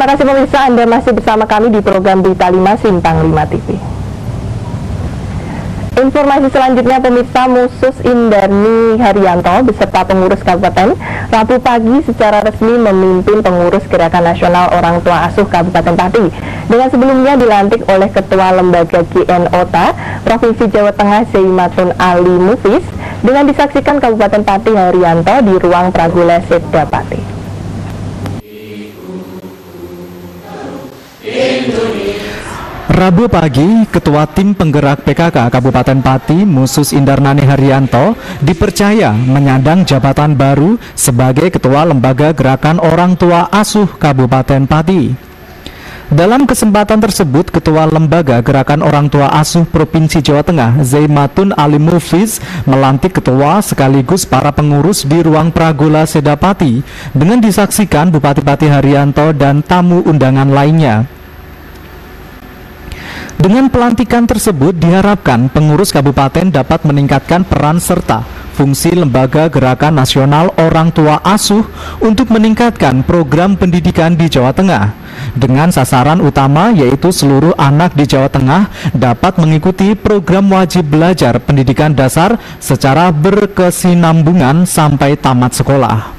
Terima kasih pemirsa, Anda masih bersama kami di program Berita 5 Simpang 5 TV. Informasi selanjutnya pemirsa, Musus Indarni Haryanto beserta pengurus kabupaten Rabu pagi secara resmi memimpin pengurus Gerakan Nasional Orang Tua Asuh Kabupaten Pati dengan sebelumnya dilantik oleh Ketua Lembaga GNOTA Provinsi Jawa Tengah Zaimatun Ali Mufis dengan disaksikan Kabupaten Pati Haryanto di ruang Pragula Setda Pati. Rabu pagi, Ketua Tim Penggerak PKK Kabupaten Pati, Musus Indarni Haryanto, dipercaya menyandang jabatan baru sebagai Ketua Lembaga Gerakan Orang Tua Asuh Kabupaten Pati. Dalam kesempatan tersebut, Ketua Lembaga Gerakan Orang Tua Asuh Provinsi Jawa Tengah, Zaimatun Ali Mufis, melantik ketua sekaligus para pengurus di ruang Pragula Setda Pati dengan disaksikan Bupati Pati Haryanto dan tamu undangan lainnya. Dengan pelantikan tersebut diharapkan pengurus kabupaten dapat meningkatkan peran serta fungsi Lembaga Gerakan Nasional Orang Tua Asuh untuk meningkatkan program pendidikan di Jawa Tengah dengan sasaran utama yaitu seluruh anak di Jawa Tengah dapat mengikuti program wajib belajar pendidikan dasar secara berkesinambungan sampai tamat sekolah.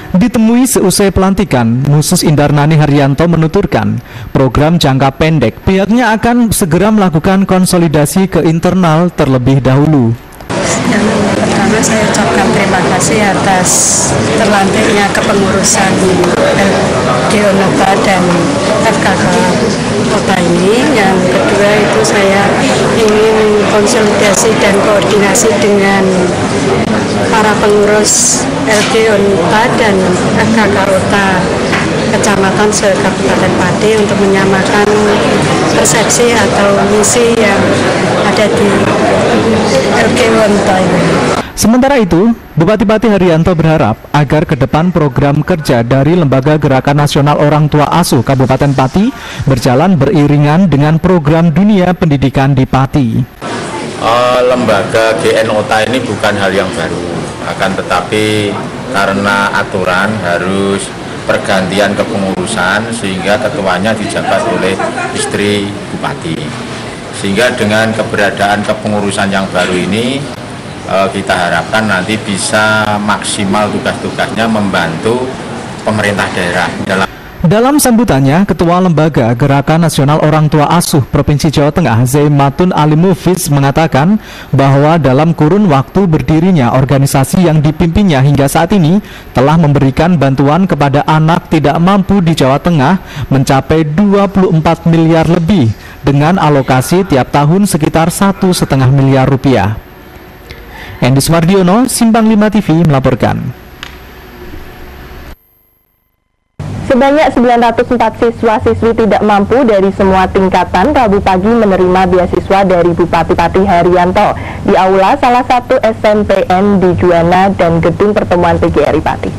Ditemui seusai pelantikan, Musus Indarni Haryanto menuturkan program jangka pendek pihaknya akan segera melakukan konsolidasi ke internal terlebih dahulu. Yang pertama saya ucapkan terima kasih atas terlantiknya kepengurusan GNOTA dan FKK Kota ini. Yang kedua itu saya ingin konsolidasi dan koordinasi dengan para pengurus LGNOTA dan FKK Kota Kecamatan se-Kabupaten Pati untuk menyamakan persepsi atau misi yang ada di LGNOTA ini. Sementara itu, Bupati Pati Haryanto berharap agar ke depan program kerja dari Lembaga Gerakan Nasional Orang Tua Asuh Kabupaten Pati berjalan beriringan dengan program dunia pendidikan di Pati. Lembaga GNOTA ini bukan hal yang baru, akan tetapi karena aturan harus pergantian kepengurusan sehingga ketuanya dijabat oleh istri Bupati. Sehingga dengan keberadaan kepengurusan yang baru ini kita harapkan nanti bisa maksimal tugas-tugasnya membantu pemerintah daerah Dalam sambutannya, Ketua Lembaga Gerakan Nasional Orang Tua Asuh Provinsi Jawa Tengah, Zaimatun Ali Mufis, mengatakan bahwa dalam kurun waktu berdirinya organisasi yang dipimpinnya hingga saat ini telah memberikan bantuan kepada anak tidak mampu di Jawa Tengah mencapai 24 miliar lebih dengan alokasi tiap tahun sekitar 1,5 miliar rupiah. Endi Smardiono, Simpang 5 TV melaporkan. Sebanyak 904 siswa-siswi tidak mampu dari semua tingkatan Rabu pagi menerima beasiswa dari Bupati Pati Haryanto di aula salah satu SMPN di Juwana dan gedung pertemuan PGRI Pati.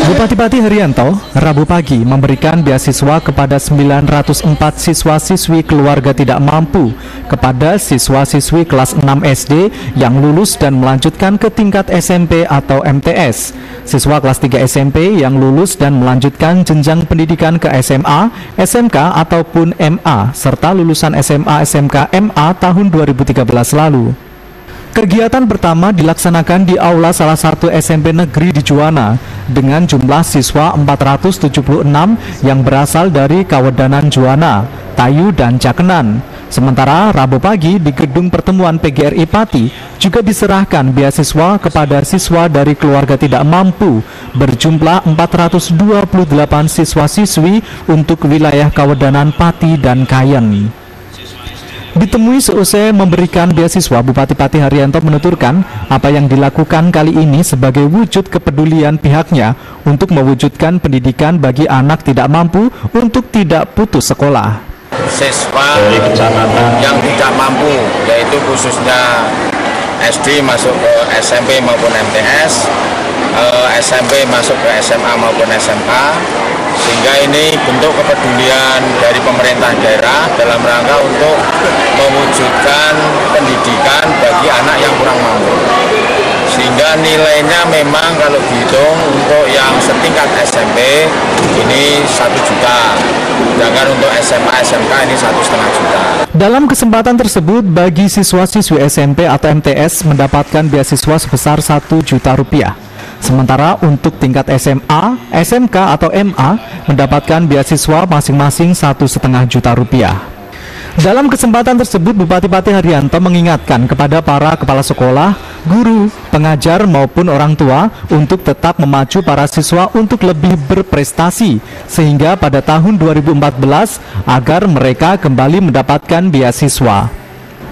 Bupati Pati Haryanto Rabu pagi memberikan beasiswa kepada 904 siswa-siswi keluarga tidak mampu kepada siswa-siswi kelas 6 SD yang lulus dan melanjutkan ke tingkat SMP atau MTS, siswa kelas 3 SMP yang lulus dan melanjutkan jenjang pendidikan ke SMA, SMK ataupun MA, serta lulusan SMA, SMK, MA tahun 2013 lalu. Kegiatan pertama dilaksanakan di aula salah satu SMP negeri di Juwana dengan jumlah siswa 476 yang berasal dari Kawedanan Juwana, Tayu, dan Cakenan. Sementara Rabu pagi di gedung pertemuan PGRI Pati juga diserahkan beasiswa kepada siswa dari keluarga tidak mampu berjumlah 428 siswa-siswi untuk wilayah Kawedanan, Pati, dan Kayen. Ditemui seusai memberikan beasiswa, Bupati Pati Haryanto menuturkan apa yang dilakukan kali ini sebagai wujud kepedulian pihaknya untuk mewujudkan pendidikan bagi anak tidak mampu untuk tidak putus sekolah. Siswa yang tidak mampu, yaitu khususnya SD masuk ke SMP maupun MTS, SMP masuk ke SMA maupun SMK, sehingga ini bentuk kepedulian dari pemerintah daerah dalam rangka untuk mewujudkan pendidikan bagi anak yang kurang mampu. sehingga nilainya memang kalau dihitung untuk yang setingkat SMP ini 1 juta, sedangkan untuk SMA SMK ini 1,5 juta. Dalam kesempatan tersebut, bagi siswa-siswi SMP atau MTS mendapatkan beasiswa sebesar 1 juta rupiah. Sementara untuk tingkat SMA, SMK atau MA mendapatkan beasiswa masing-masing 1,5 juta rupiah. Dalam kesempatan tersebut, Bupati Pati Haryanto mengingatkan kepada para kepala sekolah, guru, pengajar maupun orang tua untuk tetap memacu para siswa untuk lebih berprestasi sehingga pada tahun 2014 agar mereka kembali mendapatkan beasiswa.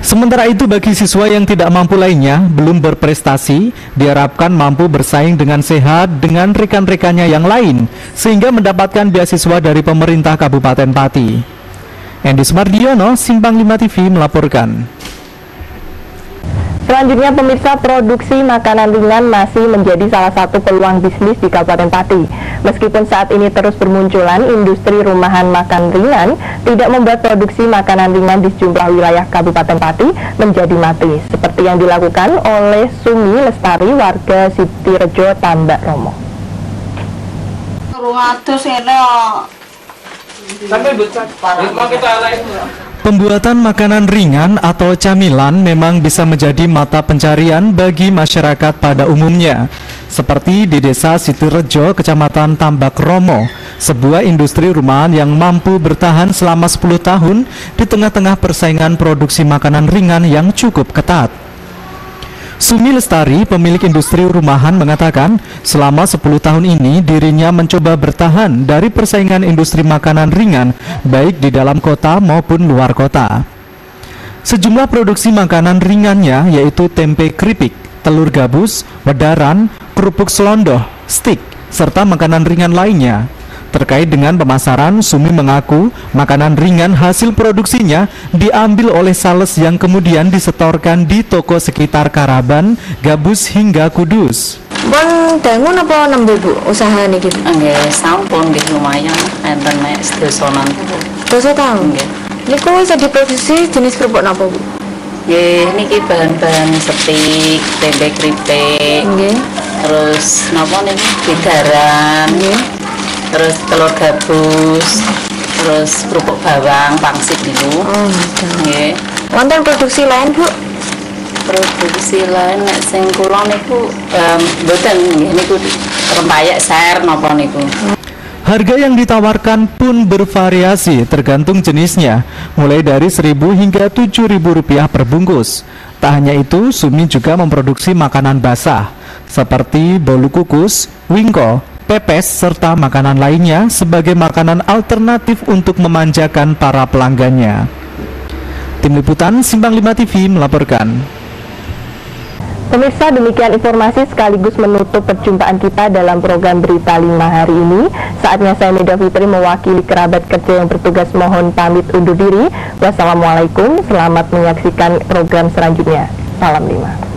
Sementara itu bagi siswa yang tidak mampu lainnya belum berprestasi diharapkan mampu bersaing dengan sehat dengan rekan-rekannya yang lain sehingga mendapatkan beasiswa dari pemerintah Kabupaten Pati. Endi Smardiono, Simpang 5 TV melaporkan. Selanjutnya pemirsa, produksi makanan ringan masih menjadi salah satu peluang bisnis di Kabupaten Pati. Meskipun saat ini terus bermunculan industri rumahan makan ringan, tidak membuat produksi makanan ringan di sejumlah wilayah Kabupaten Pati menjadi mati, seperti yang dilakukan oleh Sumi Lestari, warga Sitirejo, Tambak Romo. Pembuatan makanan ringan atau camilan memang bisa menjadi mata pencarian bagi masyarakat pada umumnya. Seperti di Desa Sitirejo, Kecamatan Tambak Romo, sebuah industri rumahan yang mampu bertahan selama 10 tahun di tengah-tengah persaingan produksi makanan ringan yang cukup ketat. Sumi Lestari, pemilik industri rumahan, mengatakan selama 10 tahun ini dirinya mencoba bertahan dari persaingan industri makanan ringan baik di dalam kota maupun luar kota. Sejumlah produksi makanan ringannya yaitu tempe keripik, telur gabus, wedaran, kerupuk selondoh, stik, serta makanan ringan lainnya. Terkait dengan pemasaran, Sumi mengaku makanan ringan hasil produksinya diambil oleh sales yang kemudian disetorkan di toko sekitar Karaban, Gabus hingga Kudus. Bang dangun apa nembe Bu usaha niki? Nggih, sampun nggih lumayan enten nek sedosonan. Dosa tahun nggih. Niku wis diproduksi jenis kerupuk napa Bu? Nggih, niki bahan-bahan setik, tempe keripik. Nggih. Terus napa niki bidaran. Nggih. Terus telur gabus, terus kerupuk bawang, pangsit niku. Oh, nggih. Wonten produksi lain Bu? Produksi lain nek sing kula niku mboten nggih niku rempayek ser napa niku. Harga yang ditawarkan pun bervariasi tergantung jenisnya, mulai dari 1.000 hingga 7.000 rupiah per bungkus. Tak hanya itu, Sumi juga memproduksi makanan basah seperti bolu kukus, wingko, pepes, serta makanan lainnya sebagai makanan alternatif untuk memanjakan para pelanggannya. Tim Liputan Simpang 5 TV melaporkan. Pemirsa, demikian informasi sekaligus menutup perjumpaan kita dalam program Berita 5 hari ini. Saatnya saya Nida Fitri mewakili kerabat kerja yang bertugas mohon pamit undur diri. Wassalamualaikum, selamat menyaksikan program selanjutnya. Salam 5.